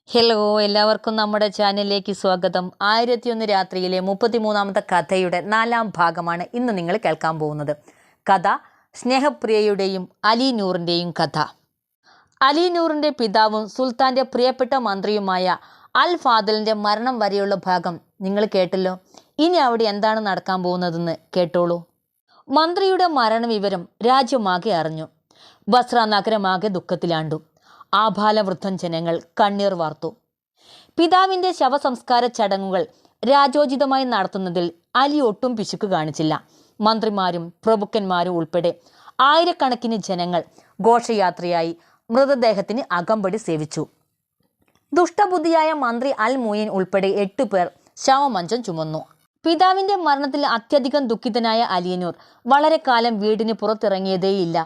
Hello, എല്ലാവർക്കും നമ്മുടെ ചാനലിലേക്ക് സ്വാഗതം. 1001 രാത്രിയിലെ 33ാമത്തെ കഥയുടെ 4ാം ഭാഗമാണ് ഇന്ന് നിങ്ങൾ കേൾക്കാൻ പോകുന്നത്. കഥ സ്നേഹപ്രിയയുടെയും അലി നൂറിൻ്റെയും കഥ. അലി നൂറിൻ്റെ പിതാവും സുൽത്താൻ്റെ പ്രിയപ്പെട്ട മന്ത്രിയുമായ അൽ ഫാദലിൻ്റെ മരണം വരെയുള്ള ഭാഗം നിങ്ങൾ കേട്ടല്ലോ. ഇനി അവിടെ എന്താണ് നടക്കാൻ പോകുന്നതെന്ന് കേട്ടോളൂ. മന്ത്രിയുടെ മരണവിവരം രാജ്യമാകെ അറിഞ്ഞു. ബസ്ര നഗരമാകെ ദുഃഖത്തിലാണ്ടു. ആഭാലവൃദ്ധൻ ജനങ്ങൾ കണ്ണീർ വാർത്തു. പിതാവിൻ്റെ ശവസംസ്കാര ചടങ്ങുകൾ രാജോചിതമായി നടത്തുന്നതിൽ അലി ഒട്ടും പിശുക്ക് കാണിച്ചില്ല. മന്ത്രിമാരും പ്രഭുക്കന്മാരും ഉൾപ്പെടെ ആയിരക്കണക്കിന് ജനങ്ങൾ ഘോഷയാത്രയായി മൃതദേഹത്തിന് അകമ്പടി സേവിച്ചു. ദുഷ്ടബുദ്ധിയായ മന്ത്രി അൽ മുയിൻ ഉൾപ്പെടെ 8 പേർ ശവമഞ്ചം ചുമന്നു. പിതാവിൻ്റെ മരണത്തിൽ അത്യധികം ദുഃഖിതനായ അലിയനൂർ വളരെ കാലം വീടിന് പുറത്തിറങ്ങിയതേയില്ല.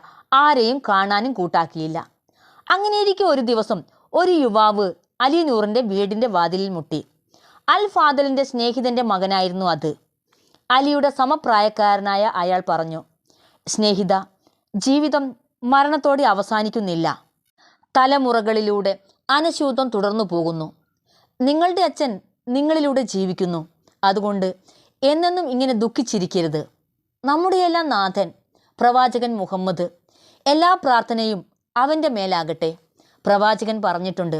ആരെയും കാണാനും കൂട്ടാക്കിയില്ല. അങ്ങനെയിരിക്കെ ഒരു ദിവസം ഒരു യുവാവ് അലി നൂറിൻ്റെ വീടിൻ്റെ വാതിലിൽ മുട്ടി. അൽ ഫാദലിൻ്റെ സ്നേഹിതൻ്റെ മകനായിരുന്നു അത്. അലിയുടെ സമപ്രായക്കാരനായ അയാൾ പറഞ്ഞു, സ്നേഹിത, ജീവിതം മരണത്തോടെ അവസാനിക്കുന്നില്ല. തലമുറകളിലൂടെ അനശൂതം തുടർന്നു പോകുന്നു. നിങ്ങളുടെ അച്ഛൻ നിങ്ങളിലൂടെ ജീവിക്കുന്നു. അതുകൊണ്ട് എന്നെന്നും ഇങ്ങനെ ദുഃഖിച്ചിരിക്കരുത്. നമ്മുടെയെല്ലാം നാഥൻ പ്രവാചകൻ മുഹമ്മദ്, എല്ലാ പ്രാർത്ഥനയും അവൻ്റെ മേലാകട്ടെ. പ്രവാചകൻ പറഞ്ഞിട്ടുണ്ട്,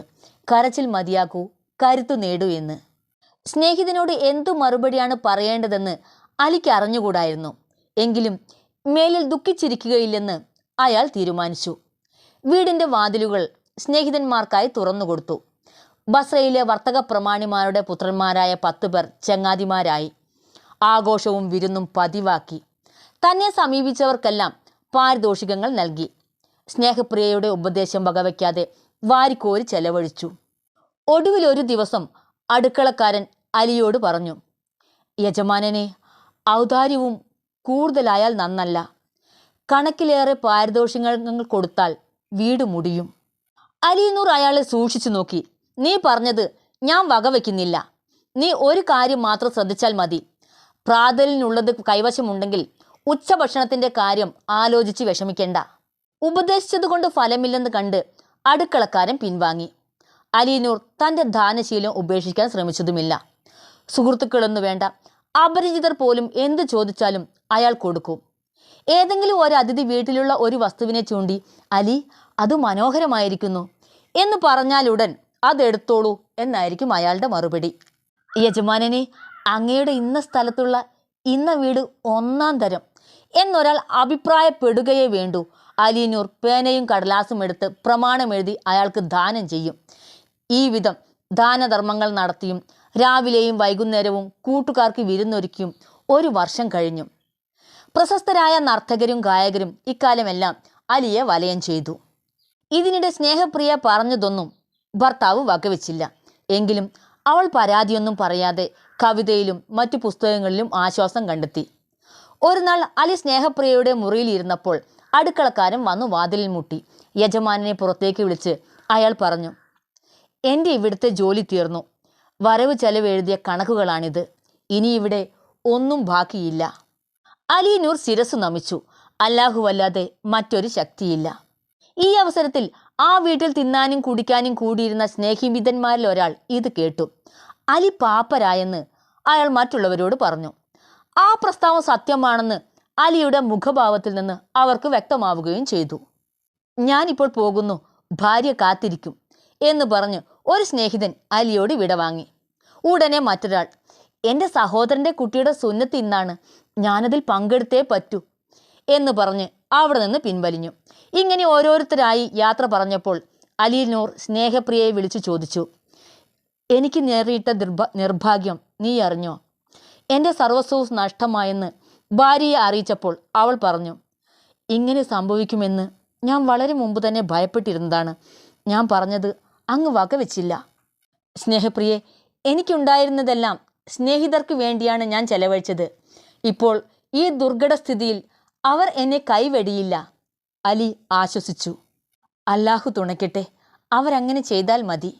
കരച്ചിൽ മതിയാക്കൂ, കരുത്തു നേടൂ എന്ന്. സ്നേഹിതനോട് എന്തു മറുപടിയാണ് പറയേണ്ടതെന്ന് അലിക്ക് അറിഞ്ഞുകൂടായിരുന്നു. എങ്കിലും മേലിൽ ദുഃഖിച്ചിരിക്കുകയില്ലെന്ന് അയാൾ തീരുമാനിച്ചു. വീടിൻ്റെ വാതിലുകൾ സ്നേഹിതന്മാർക്കായി തുറന്നുകൊടുത്തു. ബസ്രയിലെ വർത്തക പ്രമാണിമാരുടെ പുത്രന്മാരായ 10 പേർ ചങ്ങാതിമാരായി. ആഘോഷവും വിരുന്നും പതിവാക്കി. തന്നെ സമീപിച്ചവർക്കെല്ലാം പാരിതോഷികങ്ങൾ നൽകി. സ്നേഹപ്രിയയുടെ ഉപദേശം വകവയ്ക്കാതെ വാരിക്കോരി ചെലവഴിച്ചു. ഒടുവിൽ ഒരു ദിവസം അടുക്കളക്കാരൻ അലിയോട് പറഞ്ഞു, യജമാനനെ, ഔദാര്യവും കൂടുതലായാൽ നന്നല്ല. കണക്കിലേറെ പാരിതോഷികങ്ങൾ കൊടുത്താൽ വീട് മുടിയും. അലിനൂർ അയാളെ സൂക്ഷിച്ചു നോക്കി. നീ പറഞ്ഞത് ഞാൻ വകവയ്ക്കുന്നില്ല. നീ ഒരു കാര്യം മാത്രം ശ്രദ്ധിച്ചാൽ മതി. പ്രാതലിനുള്ളത് കൈവശമുണ്ടെങ്കിൽ ഉച്ചഭക്ഷണത്തിൻ്റെ കാര്യം ആലോചിച്ച് വിഷമിക്കേണ്ട. ഉപദേശിച്ചതുകൊണ്ട് ഫലമില്ലെന്ന് കണ്ട് അടുക്കളക്കാരൻ പിൻവാങ്ങി. അലിനൂർ തൻ്റെ ദാനശീലം ഉപേക്ഷിക്കാൻ ശ്രമിച്ചതുമില്ല. സുഹൃത്തുക്കളൊന്നു വേണ്ട, അപരിചിതർ പോലും എന്ത് ചോദിച്ചാലും അയാൾ കൊടുക്കും. ഏതെങ്കിലും ഒരു അതിഥി വീട്ടിലുള്ള ഒരു വസ്തുവിനെ ചൂണ്ടി, അലി, അത് മനോഹരമായിരിക്കുന്നു എന്ന് പറഞ്ഞാലുടൻ അതെടുത്തോളൂ എന്നായിരിക്കും അയാളുടെ മറുപടി. യജമാനനെ, അങ്ങയുടെ ഇന്ന സ്ഥലത്തുള്ള ഇന്ന വീട് 1-ാം തരം എന്നൊരാൾ അഭിപ്രായപ്പെടുകയേ വേണ്ടൂ. അലിനൂർ പേനയും കടലാസും എടുത്ത് പ്രമാണമെഴുതി അയാൾക്ക് ദാനം ചെയ്യും. ഈ വിധം ദാനധർമ്മങ്ങൾ നടത്തിയും രാവിലെയും വൈകുന്നേരവും കൂട്ടുകാർക്ക് വിരുന്നൊരുക്കിയും 1 വർഷം കഴിഞ്ഞു. പ്രശസ്തരായ നർത്തകരും ഗായകരും ഇക്കാലമെല്ലാം അലിയെ വലയം ചെയ്തു. ഇതിനിടെ സ്നേഹപ്രിയ പറഞ്ഞതൊന്നും ഭർത്താവ് വകവെച്ചില്ല. എങ്കിലും അവൾ പരാതിയൊന്നും പറയാതെ കവിതയിലും മറ്റു പുസ്തകങ്ങളിലും ആശ്വാസം കണ്ടെത്തി. ഒരു നാൾ അലി സ്നേഹപ്രിയയുടെ മുറിയിലിരുന്നപ്പോൾ അടുക്കളക്കാരൻ വന്നു വാതിലിൽ മുട്ടി. യജമാനനെ പുറത്തേക്ക് വിളിച്ച് അയാൾ പറഞ്ഞു, എൻ്റെ ഇവിടുത്തെ ജോലി തീർന്നു. വരവ് ചെലവ് എഴുതിയ കണക്കുകളാണിത്. ഇനി ഇവിടെ ഒന്നും ബാക്കിയില്ല. അലിനൂർ ശിരസ്സു നമിച്ചു. അല്ലാഹുവല്ലാതെ മറ്റൊരു ശക്തിയില്ല. ഈ അവസരത്തിൽ ആ വീട്ടിൽ തിന്നാനും കുടിക്കാനും കൂടിയിരുന്ന സ്നേഹിതന്മാരിൽ ഒരാൾ ഇത് കേട്ടു. അലി പാപ്പരായെന്ന് അയാൾ മറ്റുള്ളവരോട് പറഞ്ഞു. ആ പ്രസ്താവം സത്യമാണെന്ന് അലിയുടെ മുഖഭാവത്തിൽ നിന്ന് അവർക്ക് വ്യക്തമാവുകയും ചെയ്തു. ഞാനിപ്പോൾ പോകുന്നു, ഭാര്യ കാത്തിരിക്കും എന്ന് പറഞ്ഞ് ഒരു സ്നേഹിതൻ അലിയോട് വിടവാങ്ങി. ഉടനെ മറ്റൊരാൾ, എൻ്റെ സഹോദരൻ്റെ കുട്ടിയുടെ സുന്നത്ത് ഇന്നാണ്, ഞാനതിൽ പങ്കെടുത്തേ പറ്റൂ എന്ന് പറഞ്ഞ് അവിടെ നിന്ന് പിൻവലിഞ്ഞു. ഇങ്ങനെ ഓരോരുത്തരായി യാത്ര പറഞ്ഞപ്പോൾ അലിനൂർ സ്നേഹപ്രിയയെ വിളിച്ചു ചോദിച്ചു, എനിക്ക് നേരിട്ട നിർഭാഗ്യം നീ അറിഞ്ഞോ? എൻ്റെ സർവസ്വവും നഷ്ടമായെന്ന് ഭാര്യയെ അറിയിച്ചപ്പോൾ അവൾ പറഞ്ഞു, ഇങ്ങനെ സംഭവിക്കുമെന്ന് ഞാൻ വളരെ മുമ്പ് തന്നെ ഭയപ്പെട്ടിരുന്നതാണ്. ഞാൻ പറഞ്ഞത് അങ്ങ് വകവെച്ചില്ല. സ്നേഹപ്രിയെ, എനിക്കുണ്ടായിരുന്നതെല്ലാം സ്നേഹിതർക്ക് വേണ്ടിയാണ് ഞാൻ ചെലവഴിച്ചത്. ഇപ്പോൾ ഈ ദുർഘട സ്ഥിതിയിൽ അവർ എന്നെ കൈവെടിയില്ല. അലി ആശ്വസിച്ചു. അല്ലാഹു തുണയ്ക്കട്ടെ, അവരങ്ങനെ ചെയ്താൽ മതി.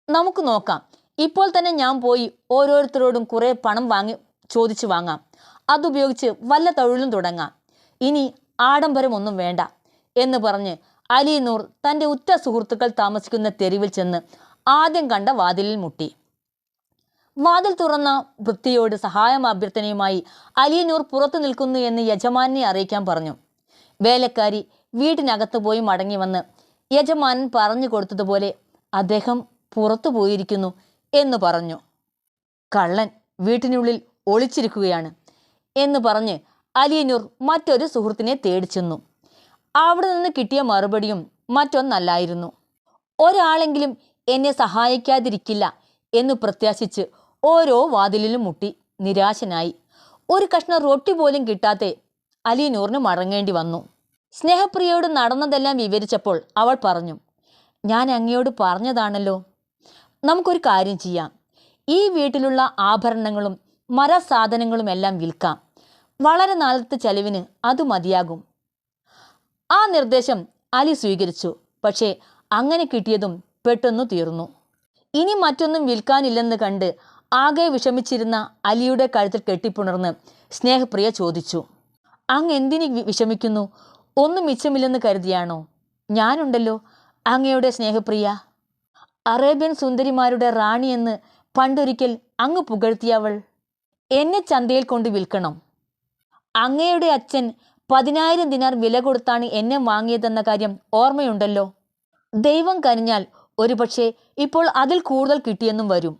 നമുക്ക് നോക്കാം. ഇപ്പോൾ തന്നെ ഞാൻ പോയി ഓരോരുത്തരോടും കുറേ പണം ചോദിച്ചു വാങ്ങാം. അതുപയോഗിച്ച് വല്ല തൊഴിലും തുടങ്ങാം. ഇനി ആഡംബരമൊന്നും വേണ്ട എന്ന് പറഞ്ഞ് അലി നൂർ തൻ്റെ ഉറ്റ സുഹൃത്തുക്കൾ താമസിക്കുന്ന തെരുവിൽ ചെന്ന് ആദ്യം കണ്ട വാതിലിൽ മുട്ടി. വാതിൽ തുറന്ന വൃത്തിയോട് സഹായം അഭ്യർത്ഥനയുമായി അലി നൂർ പുറത്തു നിൽക്കുന്നു എന്ന് യജമാനെ അറിയിക്കാൻ പറഞ്ഞു. വേലക്കാരി വീട്ടിനകത്ത് പോയി മടങ്ങി വന്ന് യജമാനൻ പറഞ്ഞു കൊടുത്തതുപോലെ അദ്ദേഹം പുറത്തു പോയിരിക്കുന്നു എന്ന് പറഞ്ഞു. കള്ളൻ വീട്ടിനുള്ളിൽ ഒളിച്ചിരിക്കുകയാണ് എന്ന് പറഞ്ഞ് അലി നൂർ മറ്റൊരു സുഹൃത്തിനെ തേടി ചെന്നു. അവിടെ നിന്ന് കിട്ടിയ മറുപടിയും മറ്റൊന്നല്ലായിരുന്നു. ഒരാളെങ്കിലും എന്നെ സഹായിക്കാതിരിക്കില്ല എന്ന് പ്രത്യാശിച്ച് ഓരോ വാതിലിലും മുട്ടി നിരാശനായി. ഒരു കഷ്ണം റൊട്ടി പോലും കിട്ടാതെ അലി നൂറിന് മടങ്ങേണ്ടി വന്നു. സ്നേഹപ്രിയയോട് നടന്നതെല്ലാം വിവരിച്ചപ്പോൾ അവൾ പറഞ്ഞു, ഞാൻ അങ്ങയോട് പറഞ്ഞതാണല്ലോ, നമുക്കൊരു കാര്യം ചെയ്യാം. ഈ വീട്ടിലുള്ള ആഭരണങ്ങളും മരസാധനങ്ങളുമെല്ലാം വിൽക്കാം. വളരെ നാളത്തെ ചെലവിന് അത് മതിയാകും. ആ നിർദ്ദേശം അലി സ്വീകരിച്ചു. പക്ഷേ അങ്ങനെ കിട്ടിയതും പെട്ടെന്നു തീർന്നു. ഇനി മറ്റൊന്നും വിൽക്കാനില്ലെന്ന് കണ്ട് ആകെ വിഷമിച്ചിരുന്ന അലിയുടെ കഴുത്തിൽ കെട്ടിപ്പുണർന്ന് സ്നേഹപ്രിയ ചോദിച്ചു, അങ്ങ് എന്തിന് വിഷമിക്കുന്നു? ഒന്നും മിച്ചമില്ലെന്ന് കരുതിയാണോ? ഞാനുണ്ടല്ലോ അങ്ങയുടെ സ്നേഹപ്രിയ. അറേബ്യൻ സുന്ദരിമാരുടെ റാണിയെന്ന് പണ്ടൊരിക്കൽ അങ്ങ് പുകഴ്ത്തിയവൾ. എന്നെ ചന്തയിൽ കൊണ്ട് വിൽക്കണം. അങ്ങയുടെ അച്ഛൻ 10,000 ദിനാർ വില കൊടുത്താണ് എന്നെ വാങ്ങിയതെന്ന കാര്യം ഓർമ്മയുണ്ടല്ലോ. ദൈവം കനിഞ്ഞാൽ ഒരുപക്ഷെ ഇപ്പോൾ അതിൽ കൂടുതൽ കിട്ടിയെന്നും വരും.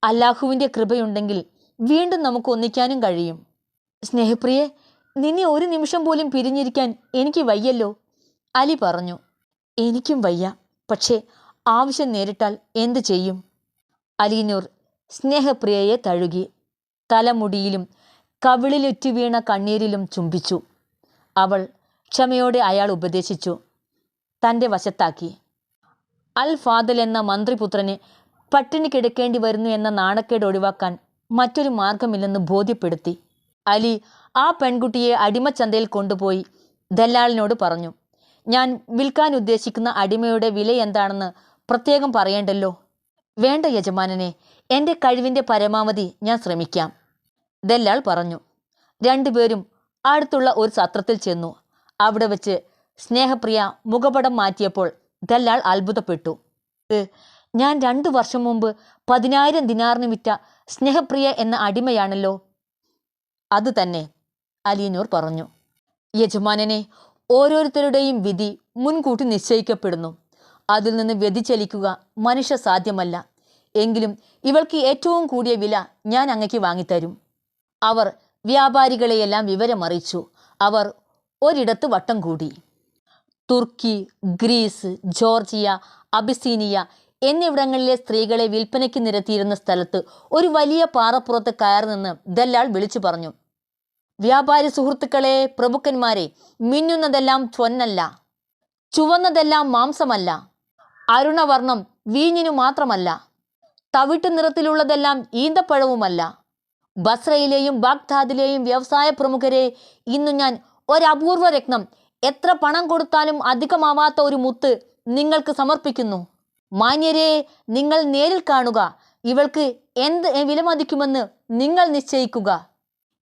അല്ലാഹുവിൻ്റെ കൃപയുണ്ടെങ്കിൽ വീണ്ടും നമുക്ക് ഒന്നിക്കാനും കഴിയും. സ്നേഹപ്രിയെ, നിന്നെ ഒരു നിമിഷം പോലും പിരിഞ്ഞിരിക്കാൻ എനിക്ക് വയ്യല്ലോ, അലി പറഞ്ഞു. എനിക്കും വയ്യ, പക്ഷേ ആവശ്യം നേരിട്ടാൽ എന്തു ചെയ്യും? അലി നൂർ സ്നേഹപ്രിയയെ തഴുകി തലമുടിയിലും കവിളിലുറ്റു വീണ കണ്ണീരിലും ചുംബിച്ചു. അവൾ ക്ഷമയോടെ അയാൾ ഉപദേശിച്ചു, തൻ്റെ വശത്താക്കി. അൽ ഫാദൽ എന്ന മന്ത്രിപുത്രന് പട്ടിണി കിടക്കേണ്ടി വരുന്നു എന്ന നാണക്കേട് ഒഴിവാക്കാൻ മറ്റൊരു മാർഗമില്ലെന്ന് ബോധ്യപ്പെടുത്തി. അലി ആ പെൺകുട്ടിയെ അടിമച്ചന്തയിൽ കൊണ്ടുപോയി ദല്ലാളിനോട് പറഞ്ഞു, ഞാൻ വിൽക്കാൻ ഉദ്ദേശിക്കുന്ന അടിമയുടെ വില എന്താണെന്ന് പ്രത്യേകം പറയേണ്ടല്ലോ. വേണ്ട യജമാനനെ, എൻ്റെ കഴിവിൻ്റെ പരമാവധി ഞാൻ ശ്രമിക്കാം, ദല്ലാൾ പറഞ്ഞു. രണ്ടുപേരും അടുത്തുള്ള ഒരു സത്രത്തിൽ ചെന്നു. അവിടെ വെച്ച് സ്നേഹപ്രിയ മുഖപടം മാറ്റിയപ്പോൾ ദല്ലാൾ അത്ഭുതപ്പെട്ടു. ഞാൻ 2 വർഷം മുമ്പ് 10,000 ദിനാറിന് വിറ്റ സ്നേഹപ്രിയ എന്ന അടിമയാണല്ലോ. അത് തന്നെ, അലി നൂർ പറഞ്ഞു. യജമാനനെ, ഓരോരുത്തരുടെയും വിധി മുൻകൂട്ടി നിശ്ചയിക്കപ്പെടുന്നു. അതിൽ നിന്ന് വ്യതിചലിക്കുക മനുഷ്യ സാധ്യമല്ല. എങ്കിലും ഇവൾക്ക് ഏറ്റവും കൂടിയ വില ഞാൻ അങ്ങയ്ക്ക് വാങ്ങിത്തരും. അവർ വ്യാപാരികളെയെല്ലാം വിവരമറിയിച്ചു. അവർ ഒരിടത്ത് വട്ടം കൂടി. തുർക്കി, ഗ്രീസ്, ജോർജിയ, അബിസീനിയ എന്നിവിടങ്ങളിലെ സ്ത്രീകളെ വിൽപ്പനയ്ക്ക് നിരത്തിയിരുന്ന സ്ഥലത്ത് ഒരു വലിയ പാറപ്പുറത്ത് കയറി നിന്ന് ദല്ലാൾ വിളിച്ചു പറഞ്ഞു, വ്യാപാരി സുഹൃത്തുക്കളെ, പ്രഭുക്കന്മാരെ, മിന്നുന്നതെല്ലാം പൊന്നല്ല, ചുവന്നതെല്ലാം മാംസമല്ല, അരുണവർണം വീഞ്ഞിനു മാത്രമല്ല, തവിട്ട് നിറത്തിലുള്ളതെല്ലാം ഈന്തപ്പഴവുമല്ല. ബസ്രയിലെയും ബാഗ്ദാദിലെയും വ്യവസായ പ്രമുഖരെ, ഇന്നു ഞാൻ ഒരപൂർവ രത്നം, എത്ര പണം കൊടുത്താലും അധികമാവാത്ത ഒരു മുത്ത് നിങ്ങൾക്ക് സമർപ്പിക്കുന്നു. മാന്യരെ, നിങ്ങൾ നേരിൽ കാണുക. ഇവൾക്ക് എന്ത് വിലമതിക്കുമെന്ന് നിങ്ങൾ നിശ്ചയിക്കുക.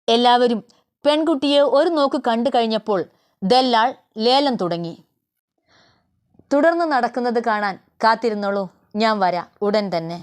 എല്ലാവരും പെൺകുട്ടിയെ ഒരു നോക്ക് കണ്ടു കഴിഞ്ഞപ്പോൾ ദല്ലാൾ ലേലം തുടങ്ങി. തുടർന്ന് നടക്കുന്നത് കാണാൻ കാത്തിരുന്നോളൂ. ഞാൻ വരാം ഉടൻ തന്നെ.